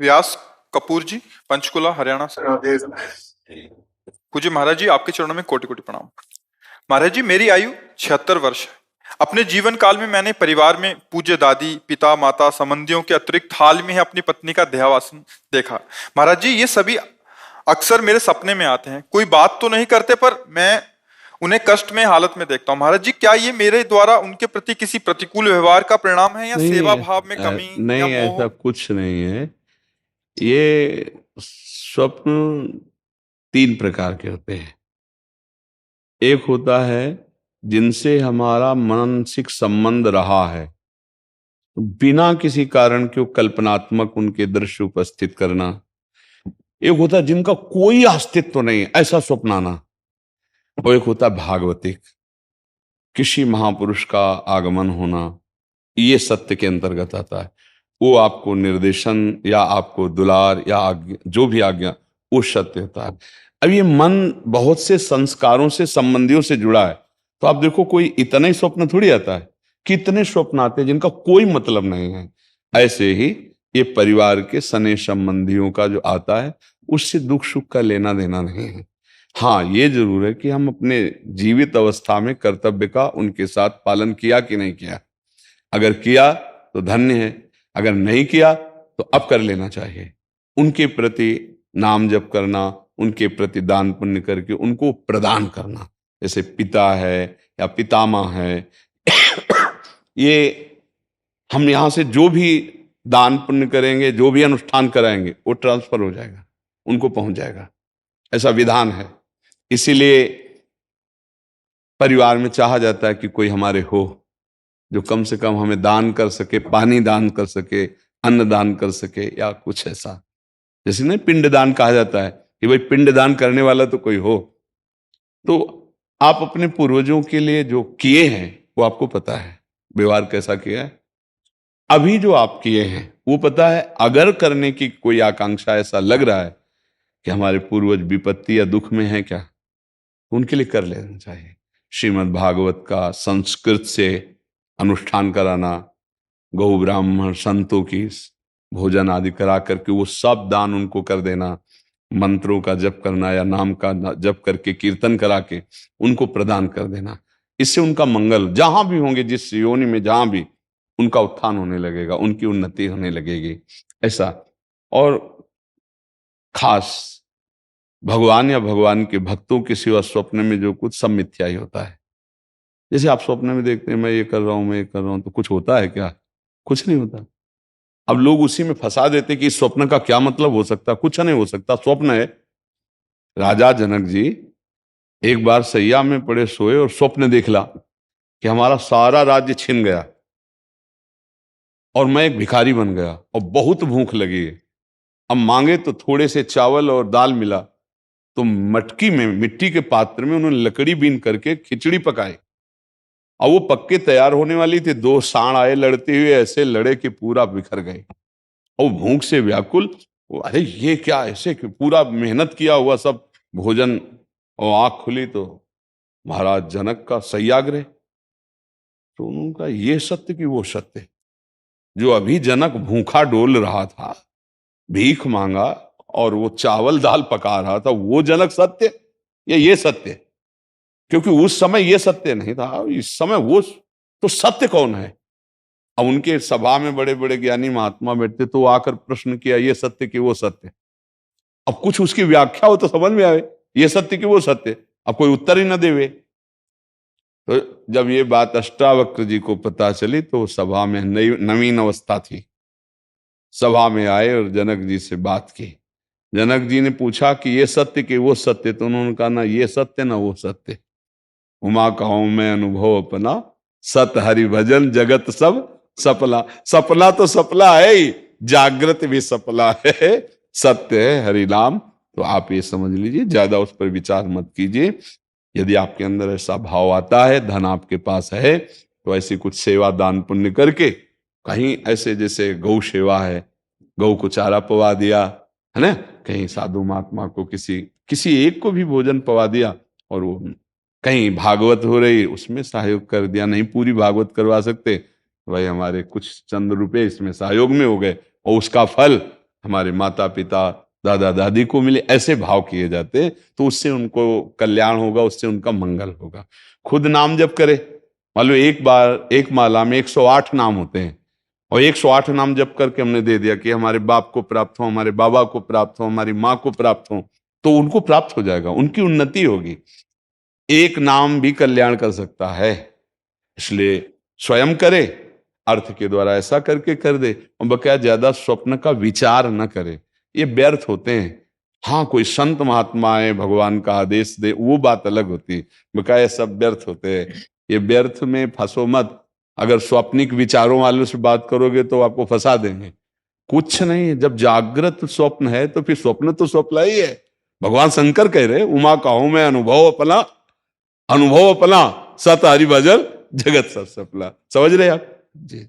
व्यास कपूर जी, पंचकुला, हरियाणा से। पूज्य महाराज जी, आपके चरणों में कोटि कोटि प्रणाम। महाराज जी, मेरी आयु 76 वर्ष है। अपने जीवन काल में मैंने परिवार में पूज्य दादी, पिता, माता, संबंधियों के अतिरिक्त हाल में ही अपनी पत्नी का देहावसान देखा। महाराज जी, ये सभी अक्सर मेरे सपने में आते हैं। कोई बात तो नहीं करते, पर मैं उन्हें कष्ट में हालत में देखता हूँ। महाराज जी, क्या ये मेरे द्वारा उनके प्रति किसी प्रतिकूल व्यवहार का परिणाम है, या नहीं सेवा भाव में कमी, या नहीं, मोह? ऐसा कुछ नहीं है। ये स्वप्न तीन प्रकार के होते हैं। एक होता है जिनसे हमारा मानसिक संबंध रहा है, तो बिना किसी कारण के कल्पनात्मक उनके दृश्य उपस्थित करना। एक होता है जिनका कोई अस्तित्व नहीं, ऐसा स्वप्न आना। और एक होता है भागवतिक, किसी महापुरुष का आगमन होना। ये सत्य के अंतर्गत आता है। वो आपको निर्देशन या आपको दुलार या आज्ञा, जो भी आज्ञा, वो सत्य होता है। अब ये मन बहुत से संस्कारों से, संबंधियों से जुड़ा है। तो आप देखो, कोई इतना ही स्वप्न थोड़ी आता है, कितने स्वप्न आते हैं जिनका कोई मतलब नहीं है। ऐसे ही ये परिवार के सने संबंधियों का जो आता है, उससे दुख सुख का लेना देना नहीं है। हाँ, ये जरूर है कि हम अपने जीवित अवस्था में कर्तव्य का उनके साथ पालन किया कि नहीं किया। अगर किया तो धन्य है, अगर नहीं किया तो अब कर लेना चाहिए। उनके प्रति नाम जप करना, उनके प्रति दान पुण्य करके उनको प्रदान करना। जैसे पिता है या पितामह है, ये हम यहां से जो भी दान पुण्य करेंगे, जो भी अनुष्ठान कराएंगे, वो ट्रांसफर हो जाएगा, उनको पहुंच जाएगा। ऐसा विधान है। इसीलिए परिवार में चाहा जाता है कि कोई हमारे हो जो कम से कम हमें दान कर सके, पानी दान कर सके, अन्न दान कर सके, या कुछ ऐसा। जैसे नहीं, पिंड दान कहा जाता है कि भाई पिंड दान करने वाला तो कोई हो। तो आप अपने पूर्वजों के लिए जो किए हैं वो आपको पता है, व्यवहार कैसा किया है। अभी जो आप किए हैं वो पता है। अगर करने की कोई आकांक्षा, ऐसा लग रहा है कि हमारे पूर्वज विपत्ति या दुख में है क्या, तो उनके लिए कर लेना चाहिए। श्रीमद् भागवत का संस्कृत से अनुष्ठान कराना, गौ ब्राह्मण संतों की भोजन आदि करा करके वो सब दान उनको कर देना, मंत्रों का जप करना या नाम का जप करके कीर्तन करा के उनको प्रदान कर देना। इससे उनका मंगल, जहां भी होंगे, जिस योनि में जहां भी, उनका उत्थान होने लगेगा, उनकी उन्नति होने लगेगी। ऐसा। और खास भगवान या भगवान के भक्तों के सिवा स्वप्न में जो कुछ, सब मिथ्या ही होता है। जैसे आप स्वप्न में देखते हैं मैं ये कर रहा हूं, मैं ये कर रहा हूं, तो कुछ होता है क्या? कुछ नहीं होता। अब लोग उसी में फंसा देते कि इस स्वप्न का क्या मतलब हो सकता। कुछ नहीं हो सकता, स्वप्न है। राजा जनक जी एक बार सैया में पड़े सोए और स्वप्न देखला कि हमारा सारा राज्य छिन गया और मैं एक भिखारी बन गया और बहुत भूख लगी है। अब मांगे तो थोड़े से चावल और दाल मिला, तो मटकी में, मिट्टी के पात्र में उन्होंने लकड़ी बीन करके खिचड़ी पकाई। और वो पक्के तैयार होने वाली थी, दो सांड आए लड़ते हुए, ऐसे लड़े कि पूरा बिखर गए। और भूख से व्याकुल, अरे ये क्या, ऐसे कि पूरा मेहनत किया हुआ सब भोजन, और आंख खुली तो महाराज जनक का सत्याग्रह। तो उनका ये सत्य कि वो सत्य, जो अभी जनक भूखा डोल रहा था, भीख मांगा और वो चावल दाल पका रहा था, वो जनक सत्य या ये सत्य? क्योंकि उस समय ये सत्य नहीं था, इस समय वो तो सत्य कौन है? अब उनके सभा में बड़े बड़े ज्ञानी महात्मा बैठते, तो आकर प्रश्न किया, ये सत्य कि वो सत्य? अब कुछ उसकी व्याख्या हो तो समझ में आवे, ये सत्य कि वो सत्य। अब कोई उत्तर ही ना देवे। तो जब ये बात अष्टावक्र जी को पता चली, तो सभा में नवीन अवस्था थी, सभा में आए और जनक जी से बात की। जनक जी ने पूछा कि ये सत्य कि वो सत्य? तो उन्होंने कहा, ना ये सत्य ना वो सत्य। उमा कहूं मैं अनुभव अपना, सत हरि भजन जगत सब सपना। सपना तो सपना है ही, जागृत भी सपना है, सत्य है हरि नाम। तो आप ये समझ लीजिए, ज्यादा उस पर विचार मत कीजिए। यदि आपके अंदर ऐसा भाव आता है, धन आपके पास है, तो ऐसी कुछ सेवा दान पुण्य करके, कहीं ऐसे जैसे गौ सेवा है, गौ को चारा पवा दिया, है ना, कहीं साधु महात्मा को किसी किसी एक को भी भोजन पवा दिया, और वो कहीं भागवत हो रही उसमें सहयोग कर दिया। नहीं पूरी भागवत करवा सकते, भाई हमारे कुछ चंद रुपए इसमें सहयोग में हो गए, और उसका फल हमारे माता पिता दादा दादी को मिले, ऐसे भाव किए जाते हैं, तो उससे उनको कल्याण होगा, उससे उनका मंगल होगा। खुद नाम जप करे, मान लो एक बार एक माला में 108 नाम होते हैं, और 108 नाम जप करके हमने दे दिया कि हमारे बाप को प्राप्त हो, हमारे बाबा को प्राप्त हो, हमारी माँ को प्राप्त हो, तो उनको प्राप्त हो जाएगा, उनकी उन्नति होगी। एक नाम भी कल्याण कर सकता है, इसलिए स्वयं करे, अर्थ के द्वारा ऐसा करके कर दे, और बकाया ज्यादा स्वप्न का विचार न करे, ये व्यर्थ होते हैं। हाँ, कोई संत महात्मा है, भगवान का आदेश दे, वो बात अलग होती है, बकाया सब व्यर्थ होते हैं। ये व्यर्थ में फंसो मत। अगर स्वप्निक विचारों वालों से बात करोगे तो आपको फंसा देंगे। कुछ नहीं, जब जागृत स्वप्न है तो फिर स्वप्न तो स्वप्न ही है। भगवान शंकर कह रहे, उमा कहूं मैं अनुभव अपना सत हरि भजन जगत सब सफला। समझ रहे आप जी।